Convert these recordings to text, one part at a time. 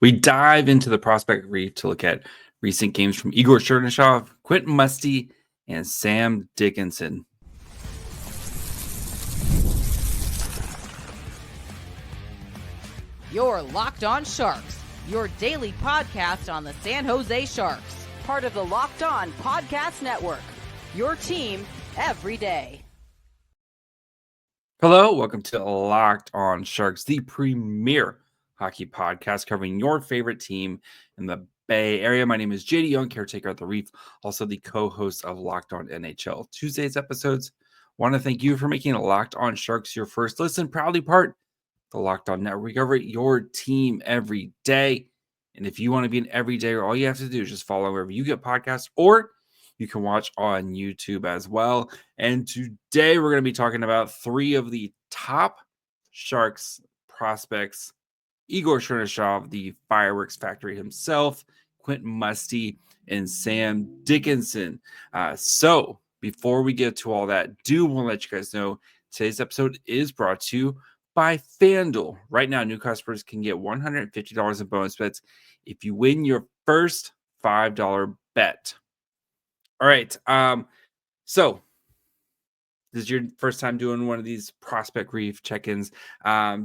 We dive into the prospect reef to look at recent games from Igor Chernyshov, Quentin Musty, and Sam Dickinson. You're Locked On Sharks, your daily podcast on the San Jose Sharks, part of the Locked On Podcast Network, your team every day. Hello, welcome to Locked On Sharks, the premier hockey podcast covering your favorite team in the Bay Area. My name is JD Young, caretaker at the Reef, also the co-host of Locked On NHL. Tuesday's episodes. Want to thank you for making Locked On Sharks your first listen, proudly part of the Locked On Network. We cover your team every day. And if you want to be an everydayer, all you have to do is just follow wherever you get podcasts, or you can watch on YouTube as well. And today we're going to be talking about three of the top Sharks prospects: Igor Chernyshov, the fireworks factory himself, Quentin Musty, and Sam Dickinson. So before we get to all that, do want to let you guys know today's episode is brought to you by FanDuel. Right now, new customers can get $150 in bonus bets if you win your first $5 bet. All right. So this is your first time doing one of these prospect reef check-ins.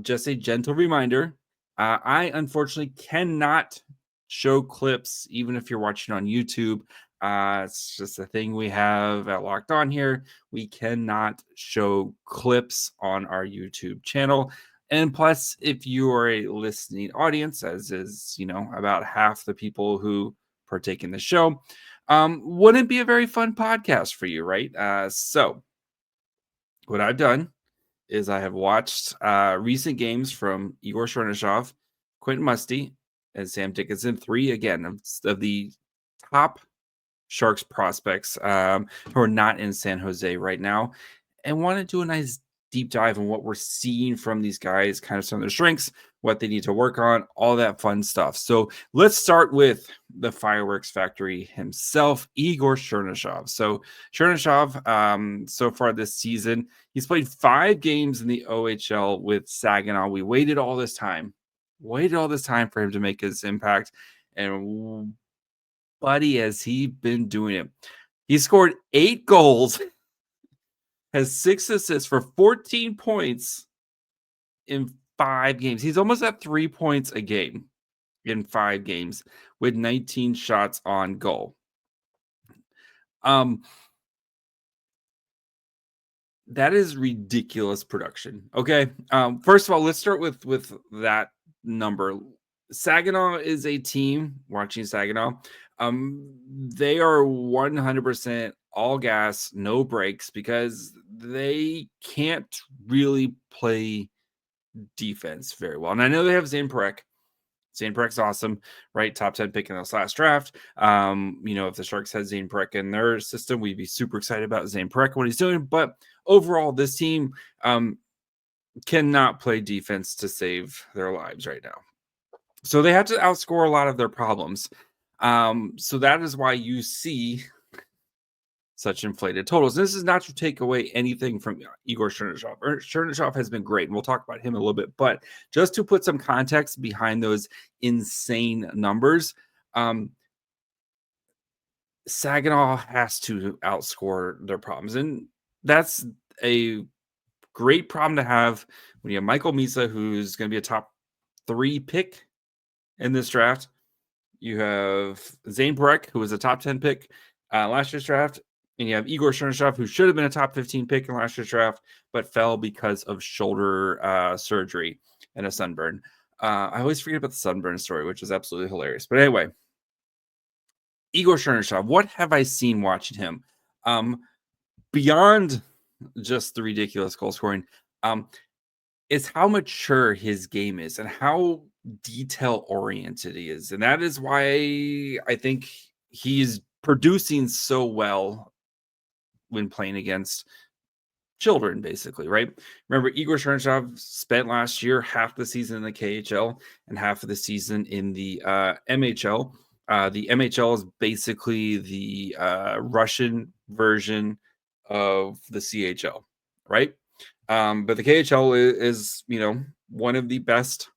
Just a gentle reminder. I unfortunately cannot show clips, even if you're watching on YouTube. It's just a thing we have at Locked On here. We cannot show clips on our YouTube channel. And plus, if you are a listening audience, as is, about half the people who partake in the show, wouldn't be a very fun podcast for you, right? So what I've done is I have watched recent games from Igor Chernyshov, Quentin Musty, and Sam Dickinson, three, again, of the top Sharks prospects who are not in San Jose right now, and want to do a nice deep dive on what we're seeing from these guys, kind of some of their strengths, what they need to work on, all that fun stuff. So let's start with the fireworks factory himself, Igor Chernyshov. So Chernyshov, so far this season, he's played 5 games in the OHL with Saginaw. We waited all this time for him to make his impact. And buddy, has he been doing it. He scored 8 goals, has 6 assists for 14 points in 5 games. He's almost at 3 points a game in 5 games with 19 shots on goal. That is ridiculous production. Okay. First of all, let's start with that number. Saginaw is a team, watching Saginaw. They are 100% all gas, no breaks, because they can't really play defense very well. And I know they have Zane Parekh. Zane Parekh's awesome, right? Top 10 pick in this last draft. If the Sharks had Zane Parekh in their system, we'd be super excited about Zane Parekh, what he's doing. But overall, this team cannot play defense to save their lives right now. So they have to outscore a lot of their problems. So that is why you see such inflated totals. This is not to take away anything from Igor Chernyshov. Chernyshov has been great, and we'll talk about him a little bit. But just to put some context behind those insane numbers, Saginaw has to outscore their problems. And that's a great problem to have when you have Michael Misa, who's going to be a top 3 pick in this draft. You have Zane Parekh, who was a top 10 pick last year's draft. And you have Igor Chernyshov, who should have been a top 15 pick in last year's draft, but fell because of shoulder surgery and a sunburn. I always forget about the sunburn story, which is absolutely hilarious. But anyway, Igor Chernyshov, what have I seen watching him? Beyond just the ridiculous goal scoring, is how mature his game is and how detail-oriented he is. And that is why I think he's producing so well when playing against children, basically, right? Remember, Igor Chernyshov spent last year half the season in the KHL and half of the season in the MHL. The MHL is basically the Russian version of the CHL, right? But the KHL is one of the best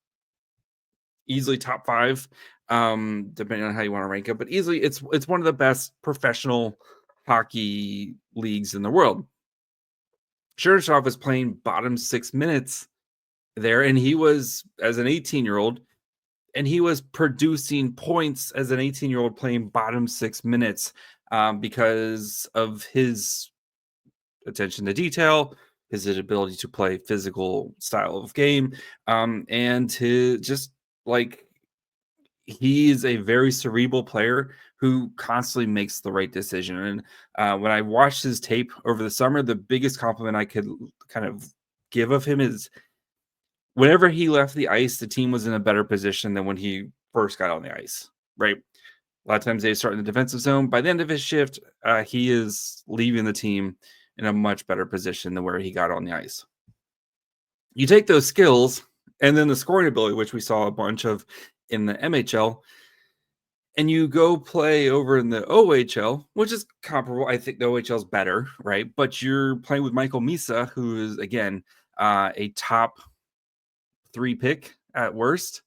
easily top 5, depending on how you want to rank it. But easily, it's one of the best professional hockey leagues in the world. Chernyshov was playing bottom 6 minutes there, and he was, as an 18-year-old, and he was producing points as an 18-year-old playing bottom 6 minutes because of his attention to detail, his ability to play physical style of game, and his just like he's a very cerebral player who constantly makes the right decision. And when I watched his tape over the summer, the biggest compliment I could kind of give of him is whenever he left the ice, the team was in a better position than when he first got on the ice, right? A lot of times they start in the defensive zone. By the end of his shift, he is leaving the team in a much better position than where he got on the ice. You take those skills and then the scoring ability, which we saw a bunch of in the MHL, and you go play over in the OHL, which is comparable. I think the OHL is better, right? But you're playing with Michael Misa, who is, again, a top 3 pick at worst.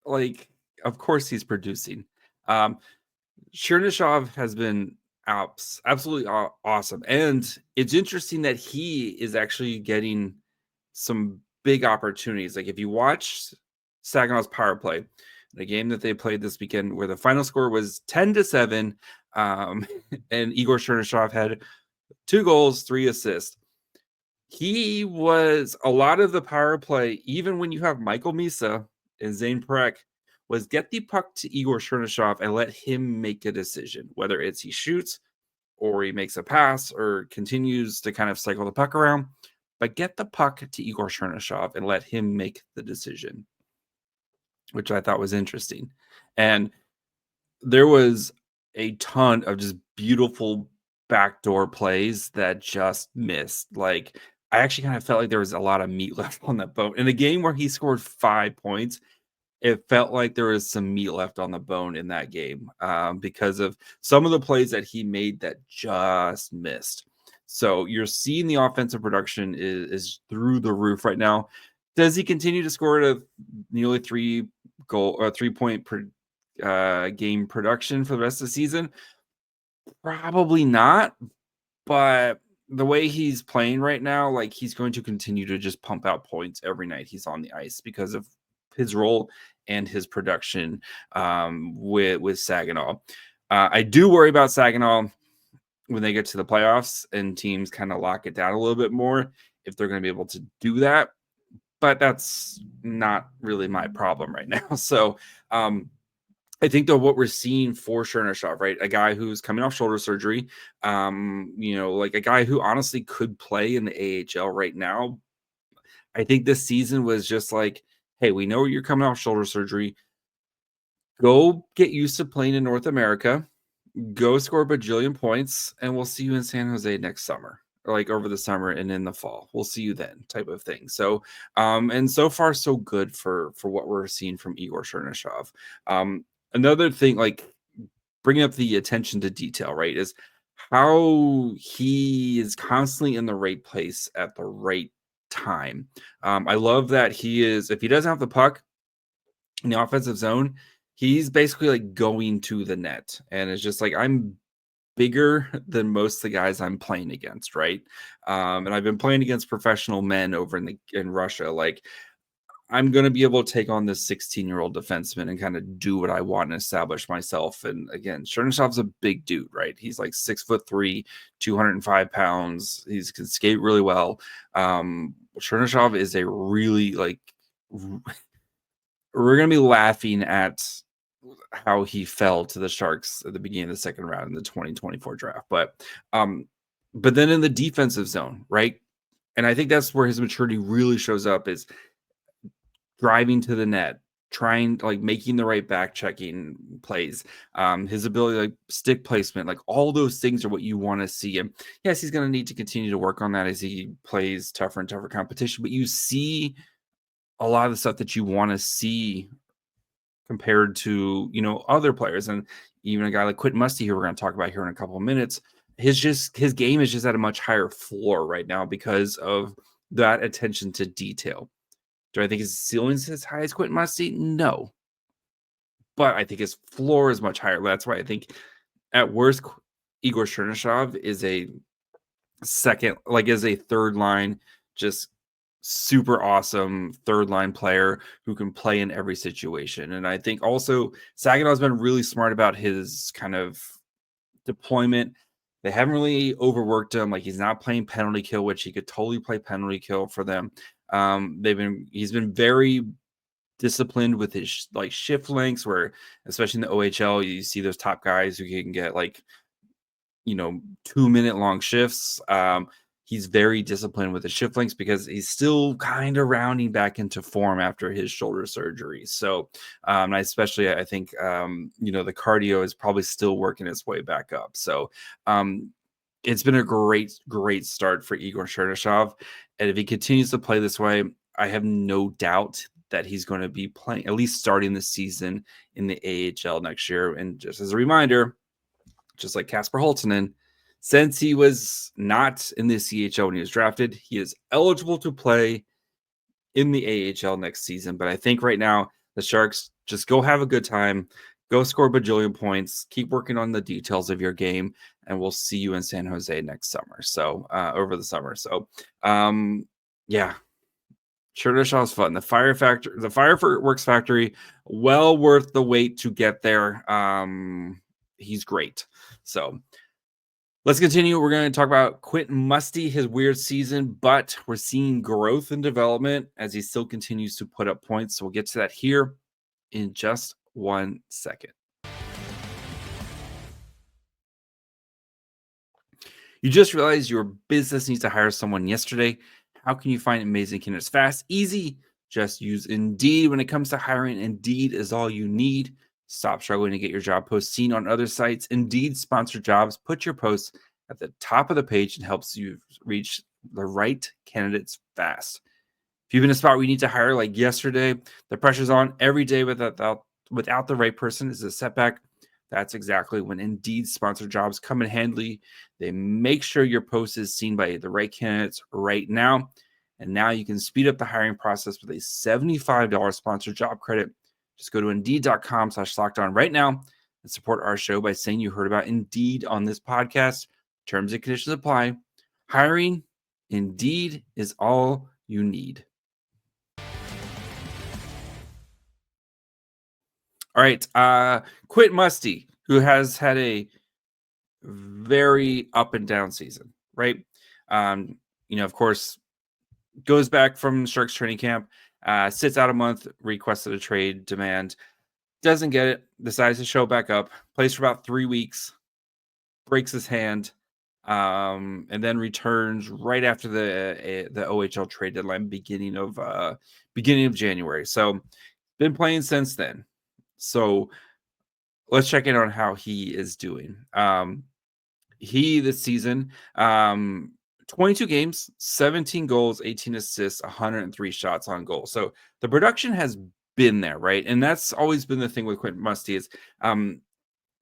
Like, of course he's producing. Chernyshov has been absolutely awesome. And it's interesting that he is actually getting some big opportunities. Like if you watch Saginaw's power play, the game that they played this weekend where the final score was 10-7, and Igor Chernyshov had 2 goals, 3 assists. He was a lot of the power play, even when you have Michael Misa and Zane Perek, was get the puck to Igor Chernyshov and let him make a decision, whether it's he shoots or he makes a pass or continues to kind of cycle the puck around, but get the puck to Igor Chernyshov and let him make the decision, which I thought was interesting. And there was a ton of just beautiful backdoor plays that just missed. Like, I actually kind of felt like there was a lot of meat left on that bone. In a game where he scored 5 points, it felt like there was some meat left on the bone in that game because of some of the plays that he made that just missed. So you're seeing the offensive production is through the roof right now. Does he continue to score at a nearly 3-point per game production for the rest of the season? Probably not. But the way he's playing right now, like he's going to continue to just pump out points every night he's on the ice because of his role and his production with Saginaw. I do worry about Saginaw when they get to the playoffs and teams kind of lock it down a little bit more, if they're going to be able to do that. But that's not really my problem right now. So I think though what we're seeing for Chernyshov, right, a guy who's coming off shoulder surgery, like a guy who honestly could play in the AHL right now. I think this season was just like, hey, we know you're coming off shoulder surgery. Go get used to playing in North America. Go score a bajillion points, and we'll see you in San Jose next summer, or like over the summer and in the fall. We'll see you then, type of thing. So, and so far so good for what we're seeing from Igor Chernyshov. Another thing, like bringing up the attention to detail, right, is how he is constantly in the right place at the right time. I love that he is, if he doesn't have the puck in the offensive zone, he's basically like going to the net, and it's just like, I'm bigger than most of the guys I'm playing against, right? And I've been playing against professional men over in Russia. Like, I'm going to be able to take on this 16-year-old defenseman and kind of do what I want and establish myself. And again, Chernishov's a big dude, right? He's like 6'3", 205 pounds. He can skate really well. Chernishov is a really like, we're going to be laughing at how he fell to the Sharks at the beginning of the second round in the 2024 draft. But then in the defensive zone, right? And I think that's where his maturity really shows up, is driving to the net, trying, like making the right back checking plays, his ability, like stick placement, like all those things are what you want to see him. Yes, he's going to need to continue to work on that as he plays tougher and tougher competition, but you see a lot of the stuff that you want to see compared to, other players. And even a guy like Quentin Musty, who we're going to talk about here in a couple of minutes, his game is just at a much higher floor right now because of that attention to detail. Do I think his ceiling's as high as Quentin Musty? No. But I think his floor is much higher. That's why I think at worst, Igor Chernyshov is a third line, just super awesome third line player who can play in every situation. And I think also Saginaw's been really smart about his kind of deployment. They haven't really overworked him. Like, he's not playing penalty kill, which he could totally play penalty kill for them. He's been very disciplined with his like shift lengths, where especially in the OHL, you see those top guys who can get 2-minute long shifts. He's very disciplined with the shift lengths because he's still kind of rounding back into form after his shoulder surgery. So, I think, the cardio is probably still working its way back up. So, it's been a great start for Igor Chernyshov. And if he continues to play this way, I have no doubt that he's going to be playing, at least starting the season in the AHL next year. And just as a reminder, just like Kasper Holtonen, since he was not in the CHL when he was drafted, he is eligible to play in the AHL next season. But I think right now the Sharks just go have a good time, go score a bajillion points, keep working on the details of your game, and we'll see you in San Jose next summer. So over the summer. So yeah. Chernyshov's fun. The fireworks factory, well worth the wait to get there. He's great. So let's continue. We're going to talk about Quinton Musty, his weird season, but we're seeing growth and development as he still continues to put up points. So we'll get to that here in just 1 second. You just realized your business needs to hire someone yesterday. How can you find amazing candidates fast? Easy. Just use Indeed. When it comes to hiring, Indeed is all you need. Stop struggling to get your job post seen on other sites. Indeed sponsored jobs put your posts at the top of the page and helps you reach the right candidates fast. If you've been in a spot where you need to hire like yesterday, the pressure's on every day without the right person is a setback. That's exactly when Indeed sponsored jobs come in handy. They make sure your post is seen by the right candidates right now. And now you can speed up the hiring process with a $75 sponsored job credit. Just go to Indeed.com/lockedon right now and support our show by saying you heard about Indeed on this podcast. Terms and conditions apply. Hiring, Indeed is all you need. All right, Quinton Musty, who has had a very up and down season, right? Of course, goes back from Sharks training camp, sits out a month, requested a trade demand, doesn't get it, decides to show back up, plays for about 3 weeks, breaks his hand, and then returns right after the OHL trade deadline, beginning of January. So, been playing since then. So let's check in on how he is doing. He this season, 22 games, 17 goals, 18 assists, 103 shots on goal. So the production has been there, right? And that's always been the thing with Quentin Musty is the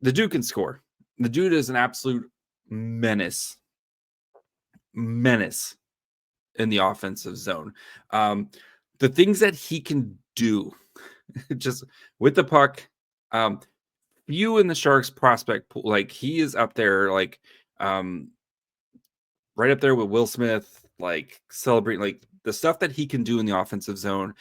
dude can score. The dude is an absolute menace in the offensive zone. The things that he can do just with the puck, few in the Sharks prospect pool, like he is up there, like right up there with Will Smith, like celebrating like the stuff that he can do in the offensive zone,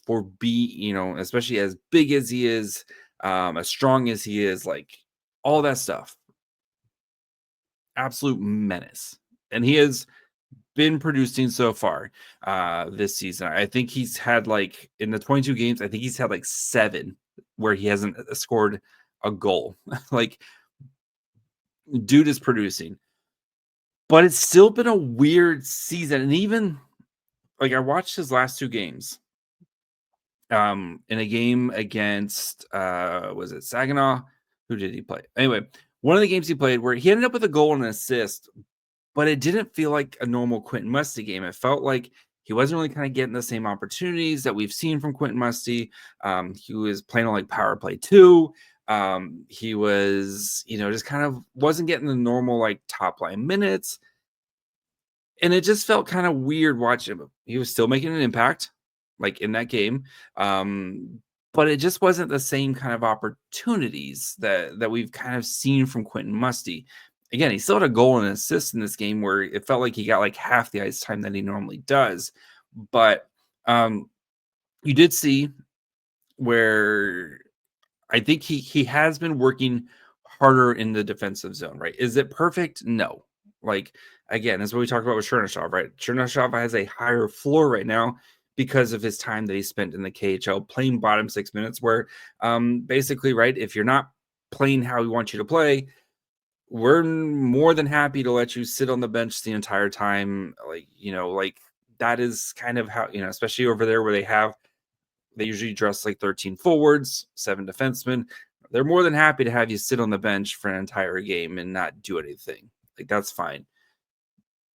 especially as big as he is, as strong as he is, like all that stuff. Absolute menace. And he has been producing so far this season. I think he's had like in the 22 games, I think he's had like 7 where he hasn't scored a goal. Like, dude is producing. But it's still been a weird season. And even like I watched his last 2 games. In a game against was it Saginaw? Who did he play? Anyway, one of the games he played where he ended up with a goal and an assist, but it didn't feel like a normal Quentin Musty game. It felt like he wasn't really kind of getting the same opportunities that we've seen from Quentin Musty. He was playing on like power play 2. He was, just kind of wasn't getting the normal like top line minutes. And it just felt kind of weird watching him. He was still making an impact. like in that game. But it just wasn't the same kind of opportunities that we've kind of seen from Quentin Musty. Again, he still had a goal and an assist in this game where it felt like he got like half the ice time that he normally does. But you did see where I think he has been working harder in the defensive zone, right? Is it perfect? No. Like, again, that's what we talked about with Chernyshov, right? Chernyshov has a higher floor right now because of his time that he spent in the KHL playing bottom 6 minutes, where basically, right, if you're not playing how we want you to play, we're more than happy to let you sit on the bench the entire time. Like that is kind of how, especially over there where they usually dress like 13 forwards, 7 defensemen. They're more than happy to have you sit on the bench for an entire game and not do anything. Like, that's fine.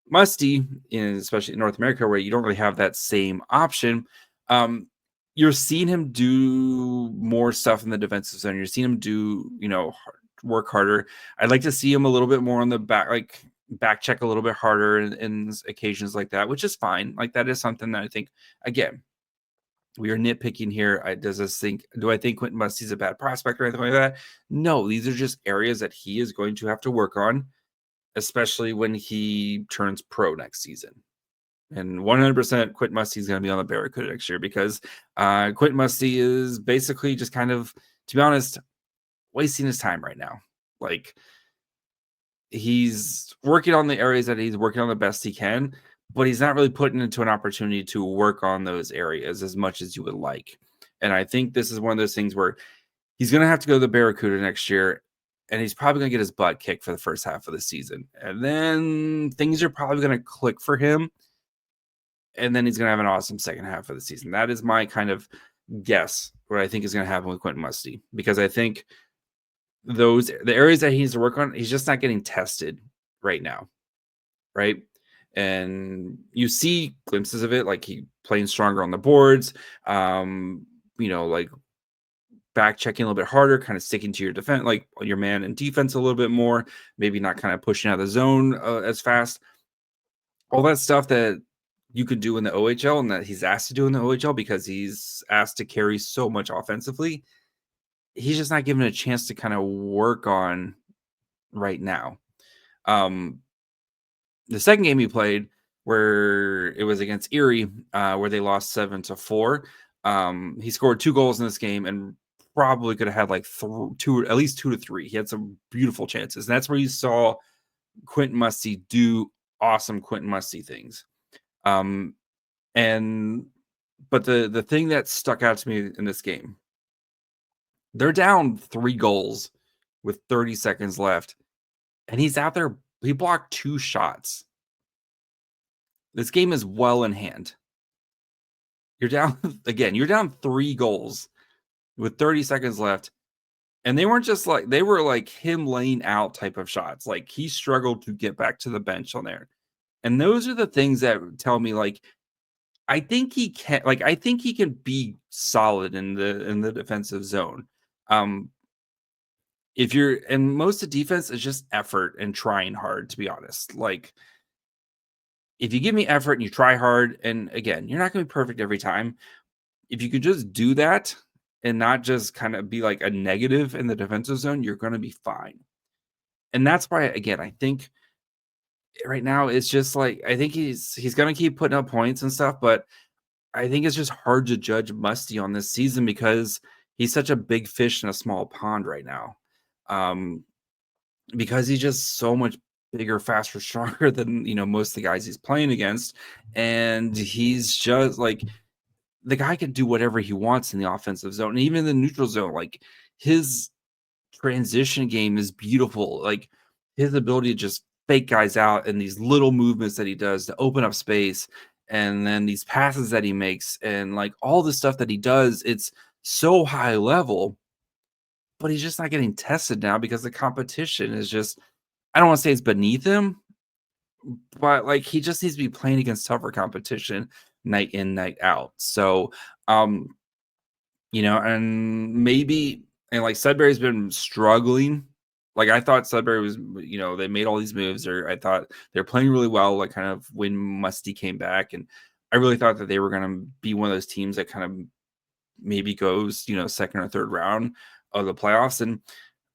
Musty, especially in North America, where you don't really have that same option, you're seeing him do more stuff in the defensive zone. You're seeing him do, work harder. I'd like to see him a little bit more on the back check a little bit harder in occasions like that, which is fine. Like, that is something that I think, again, we are nitpicking here. Do I think Quentin Musty's a bad prospect or anything like that? No, these are just areas that he is going to have to work on, especially when he turns pro next season. And 100% Quentin Musty is going to be on the Barracuda next year, because Quentin Musty is basically just kind of, to be honest, wasting his time right now. Like, he's working on the areas that he's working on the best he can, but he's not really putting into an opportunity to work on those areas as much as you would like. And I think this is one of those things where he's going to have to go to the Barracuda next year, and he's probably going to get his butt kicked for the first half of the season. And then things are probably going to click for him, and then he's going to have an awesome second half of the season. That is my kind of guess what I think is going to happen with Quentin Musty, because I think the areas that he needs to work on, he's just not getting tested right now, right? And you see glimpses of it, like he playing stronger on the boards, like back checking a little bit harder, kind of sticking to your defense, like your man in defense a little bit more, maybe not kind of pushing out of the zone as fast. All that stuff that you could do in the OHL and that he's asked to do in the OHL because he's asked to carry so much offensively, he's just not given a chance to kind of work on right now. The second game he played, where it was against Erie, where they lost 7-4, he scored 2 goals in this game and probably could have had like at least 2 to 3. He had some beautiful chances, and that's where you saw Quentin Musty do awesome Quentin Musty things. But the thing that stuck out to me in this game, they're down 3 goals with 30 seconds left, and he's out there. He blocked 2 shots. This game is well in hand. You're down again. You're down 3 goals with 30 seconds left, and they were like him laying out type of shots. Like, he struggled to get back to the bench on there, and those are the things that tell me, like, I think he can be solid in the defensive zone. And most of defense is just effort and trying hard, to be honest. Like, if you give me effort and you try hard, and again, you're not going to be perfect every time. If you could just do that and not just kind of be like a negative in the defensive zone, you're going to be fine. And that's why, again, I think right now it's just like, I think he's going to keep putting up points and stuff, but I think it's just hard to judge Musty on this season because he's such a big fish in a small pond right now. Because he's just so much bigger, faster, stronger than, most of the guys he's playing against. And he's just like, the guy can do whatever he wants in the offensive zone, and even in the neutral zone. Like, his transition game is beautiful. Like, his ability to just fake guys out and these little movements that he does to open up space, and then these passes that he makes, and like all the stuff that he does, it's so high level, but he's just not getting tested now because the competition is just, I don't want to say it's beneath him, but like, he just needs to be playing against tougher competition night in, night out. So, and like Sudbury's been struggling. Like, I thought Sudbury was, they made all these moves, or I thought they're playing really well, like kind of when Musty came back. And I really thought that they were going to be one of those teams that kind of maybe goes, second or third round of the playoffs. And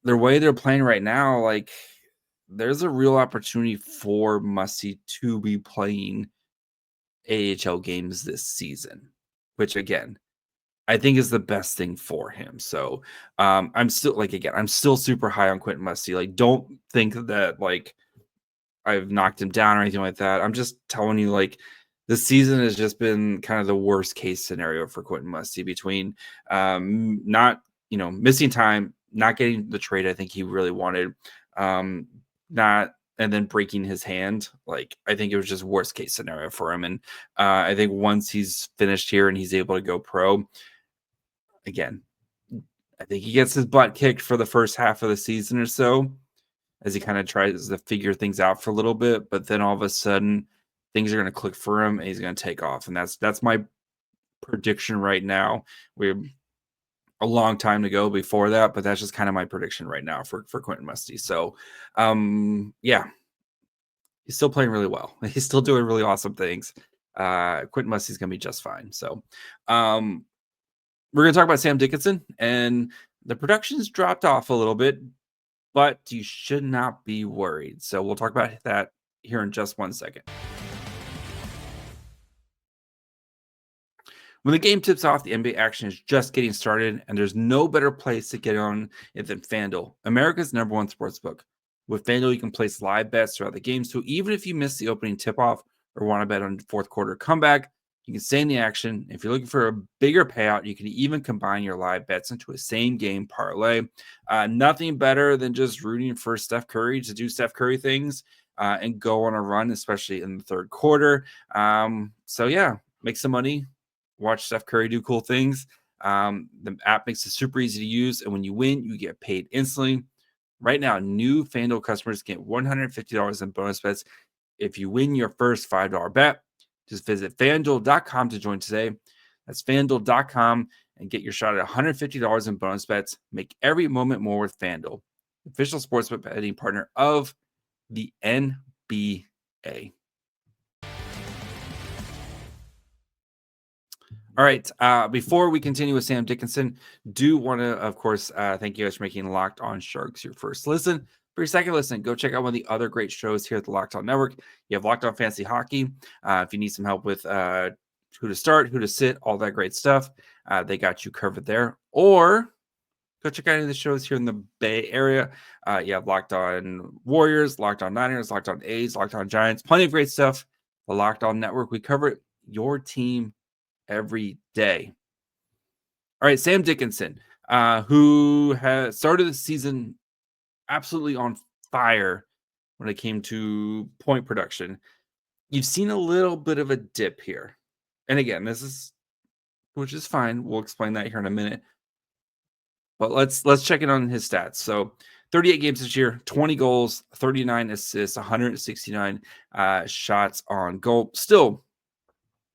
the way they're playing right now, like there's a real opportunity for Musty to be playing AHL games this season, which again, I think is the best thing for him. So I'm still super high on Quentin Musty. Like, don't think that like I've knocked him down or anything like that. I'm just telling you, like, this season has just been kind of the worst case scenario for Quentin Musty between not, missing time, not getting the trade I think he really wanted, not and then breaking his hand. Like, I think it was just worst case scenario for him. And I think once he's finished here and he's able to go pro, again, I think he gets his butt kicked for the first half of the season or so as he kind of tries to figure things out for a little bit, but then all of a sudden things are going to click for him and he's going to take off. And that's my prediction right now. We have a long time to go before that, but that's just kind of my prediction right now for Quentin Musty. So yeah, he's still playing really well. He's still doing really awesome things. Quentin Musty's going to be just fine. So we're going to talk about Sam Dickinson, and the production's dropped off a little bit, but you should not be worried. So we'll talk about that here in just 1 second. When the game tips off, the NBA action is just getting started, and there's no better place to get on it than FanDuel, America's #1 sportsbook. With FanDuel, you can place live bets throughout the game, so even if you miss the opening tip-off or want to bet on fourth quarter comeback, you can stay in the action. If you're looking for a bigger payout, you can even combine your live bets into a same-game parlay. Nothing better than just rooting for Steph Curry to do Steph Curry things and go on a run, especially in the third quarter. So yeah, make some money. Watch Steph Curry do cool things. The app makes it super easy to use, and when you win, you get paid instantly. Right now, new FanDuel customers get $150 in bonus bets if you win your first $5 bet. Just visit FanDuel.com to join today. That's FanDuel.com and get your shot at $150 in bonus bets. Make every moment more with FanDuel, official sportsbook betting partner of the NBA. All right. Before we continue with Sam Dickinson, do want to, of course, thank you guys for making Locked On Sharks your first listen. For your second listen, go check out one of the other great shows here at the Locked On Network. You have Locked On Fantasy Hockey. If you need some help with who to start, who to sit, all that great stuff, they got you covered there. Or go check out any of the shows here in the Bay Area. You have Locked On Warriors, Locked On Niners, Locked On A's, Locked On Giants. Plenty of great stuff. The Locked On Network. We cover your team every day. All right, Sam Dickinson, who has started the season absolutely on fire when it came to point production. You've seen a little bit of a dip here. And again, which is fine. We'll explain that here in a minute. But let's check in on his stats. So 38 games this year, 20 goals, 39 assists, 169 shots on goal. Still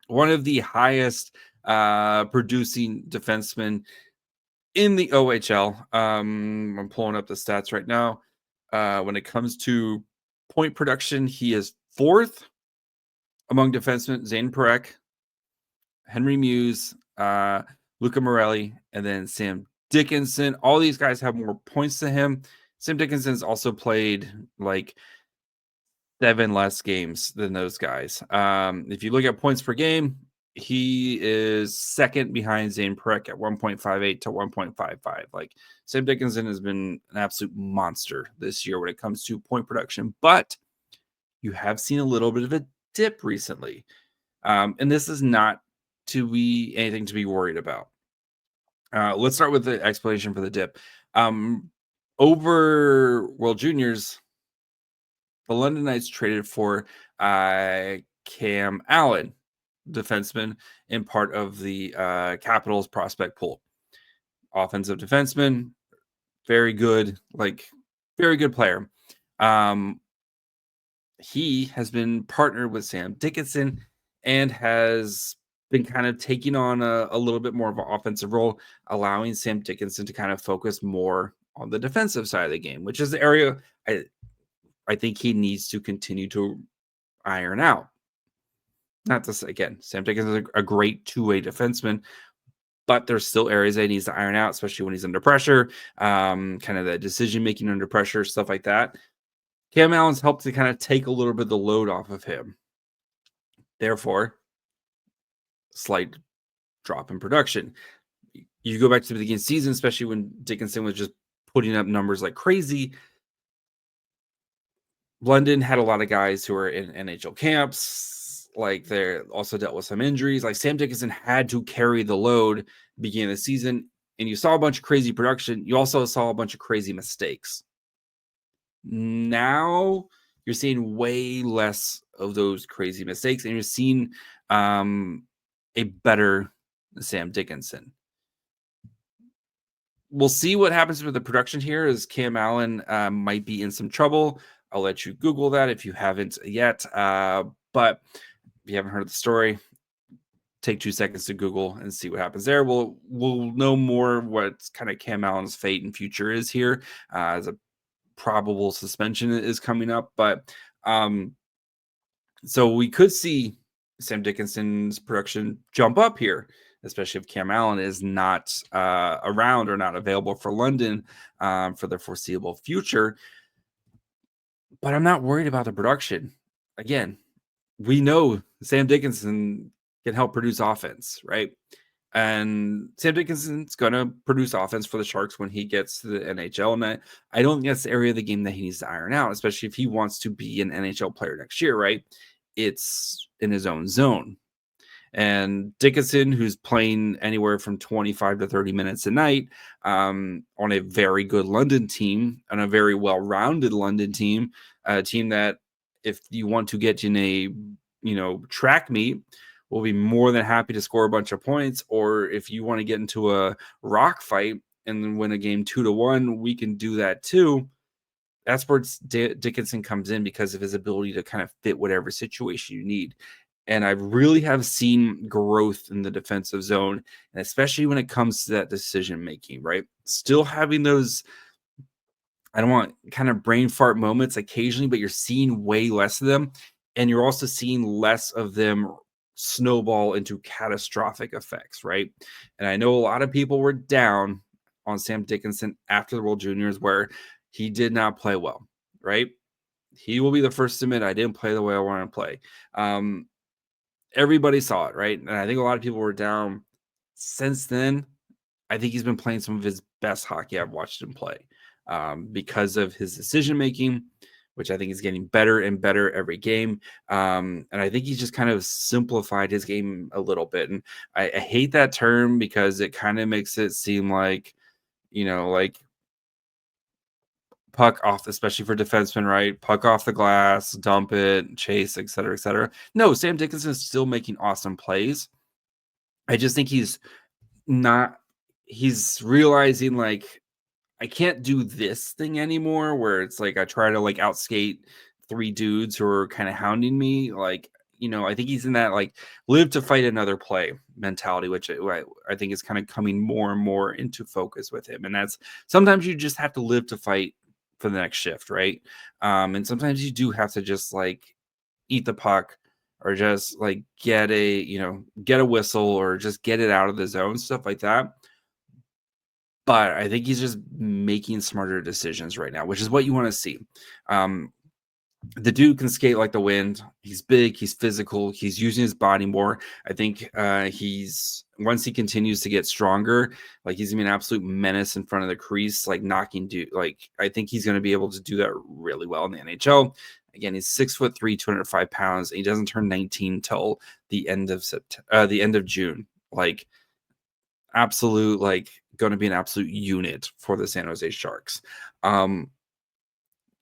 one of the highest producing defensemen in the OHL. I'm pulling up the stats right now. When it comes to point production, he is fourth among defensemen. Zane Parekh, Henry Muse, Luca Morelli, and then Sam Dickinson. All these guys have more points than him. Sam Dickinson's also played like 7 less games than those guys. If you look at points per game, he is second behind Zane Parekh at 1.58 to 1.55. Like, Sam Dickinson has been an absolute monster this year when it comes to point production, but you have seen a little bit of a dip recently. And this is not to be anything to be worried about. Let's start with the explanation for the dip. Over World Juniors, the London Knights traded for Cam Allen, defenseman, in part of the Capitals prospect pool. Offensive defenseman, very good player. He has been partnered with Sam Dickinson and has been kind of taking on a little bit more of an offensive role, allowing Sam Dickinson to kind of focus more on the defensive side of the game, which is the area I think he needs to continue to iron out. Not to say, again, Sam Dickinson is a great two-way defenseman, but there's still areas that he needs to iron out, especially when he's under pressure, kind of the decision-making under pressure, stuff like that. Cam Allen's helped to kind of take a little bit of the load off of him. Therefore, slight drop in production. You go back to the beginning of the season, especially when Dickinson was just putting up numbers like crazy. London had a lot of guys who were in NHL camps. Like, they're also dealt with some injuries. Like, Sam Dickinson had to carry the load beginning of the season, and you saw a bunch of crazy production. You also saw a bunch of crazy mistakes. Now you're seeing way less of those crazy mistakes, and you're seeing a better Sam Dickinson. We'll see what happens with the production here, as Cam Allen might be in some trouble. I'll let you Google that if you haven't yet. But if you haven't heard the story, take 2 seconds to Google and see what happens there. We'll know more what kind of Cam Allen's fate and future is here, as a probable suspension is coming up. But so we could see Sam Dickinson's production jump up here, especially if Cam Allen is not around or not available for London for the foreseeable future. But I'm not worried about the production. Again, we know Sam Dickinson can help produce offense, right? And Sam Dickinson's going to produce offense for the Sharks when he gets to the NHL. And I don't think that's the area of the game that he needs to iron out, especially if he wants to be an NHL player next year, right? It's in his own zone. And Dickinson, who's playing anywhere from 25 to 30 minutes a night on a very good London team, on a very well-rounded London team, a team that if you want to get in a track meet, will be more than happy to score a bunch of points. Or if you want to get into a rock fight and then win a game 2-1, we can do that too. That's where Dickinson comes in, because of his ability to kind of fit whatever situation you need. And I really have seen growth in the defensive zone, and especially when it comes to that decision making, right? Still having those, I don't want kind of brain fart moments occasionally, but you're seeing way less of them. And you're also seeing less of them snowball into catastrophic effects, right? And I know a lot of people were down on Sam Dickinson after the World Juniors, where he did not play well, right? He will be the first to admit, I didn't play the way I wanted to play. Everybody saw it, right? And I think a lot of people were down. Since then, I think he's been playing some of his best hockey I've watched him play, because of his decision making, which I think is getting better and better every game. And I think he's just kind of simplified his game a little bit. And I hate that term, because it kind of makes it seem like, like puck off, especially for defensemen, right? Puck off the glass, dump it, chase, et cetera, et cetera. No, Sam Dickinson is still making awesome plays. I just think he's realizing, like, I can't do this thing anymore, where it's like I try to like outskate 3 dudes who are kind of hounding me. Like, I think he's in that like live to fight another play mentality, which I think is kind of coming more and more into focus with him. And that's, sometimes you just have to live to fight for the next shift, right? And sometimes you do have to just like eat the puck, or just like get a whistle, or just get it out of the zone, stuff like that. But I think he's just making smarter decisions right now, which is what you want to see. The dude can skate like the wind. He's big, he's physical, he's using his body more. I think once he continues to get stronger, like, he's gonna be an absolute menace in front of the crease, like knocking dude. Like, I think he's gonna be able to do that really well in the NHL. Again, he's 6'3", 205 pounds, and he doesn't turn 19 till the end of June. Like, absolute, like, going to be an absolute unit for the San Jose Sharks.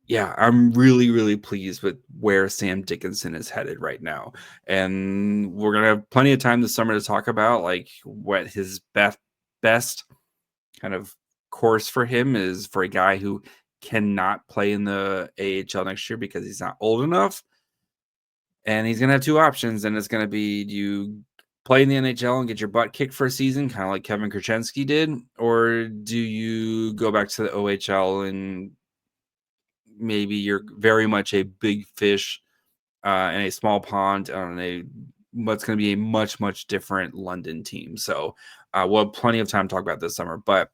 Yeah, I'm really, really pleased with where Sam Dickinson is headed right now. And we're going to have plenty of time this summer to talk about like what his best kind of course for him is, for a guy who cannot play in the AHL next year because he's not old enough. And he's going to have 2 options, and it's going to be, do you play in the NHL and get your butt kicked for a season, kind of like Kevin Krashenski did, or do you go back to the OHL and maybe you're very much a big fish in a small pond on a what's going to be a much, much different London team. So we'll have plenty of time to talk about this summer. But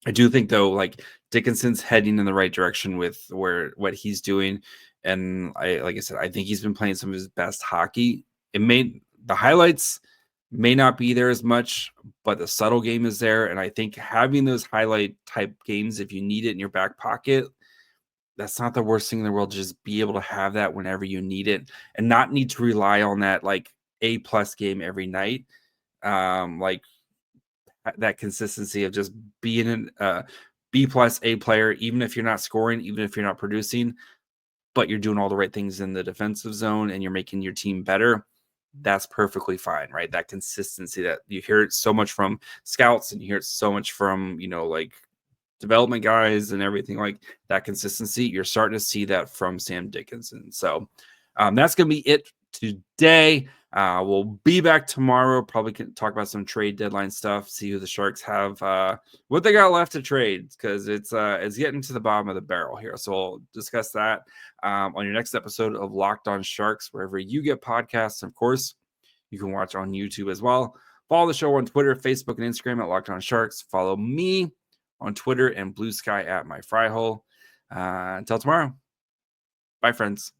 I do think, though, like Dickinson's heading in the right direction with what he's doing. And like I said, I think he's been playing some of his best hockey. The highlights may not be there as much, but the subtle game is there. And I think having those highlight type games, if you need it in your back pocket, that's not the worst thing in the world. Just be able to have that whenever you need it and not need to rely on that like A+ game every night. Like that consistency of just being an B+ A player, even if you're not scoring, even if you're not producing, but you're doing all the right things in the defensive zone and you're making your team better. That's perfectly fine, right? That consistency that you hear it so much from scouts and you hear it so much from, like development guys and everything, like that consistency. You're starting to see that from Sam Dickinson. So that's going to be it today. We'll be back tomorrow. Probably can talk about some trade deadline stuff, see who the Sharks have, what they got left to trade, because it's getting to the bottom of the barrel here. So we'll discuss that on your next episode of Locked On Sharks, wherever you get podcasts. Of course, you can watch on YouTube as well. Follow the show on Twitter, Facebook, and Instagram at Locked On Sharks. Follow me on Twitter and Blue Sky at My Fry Hole. Until tomorrow. Bye, friends.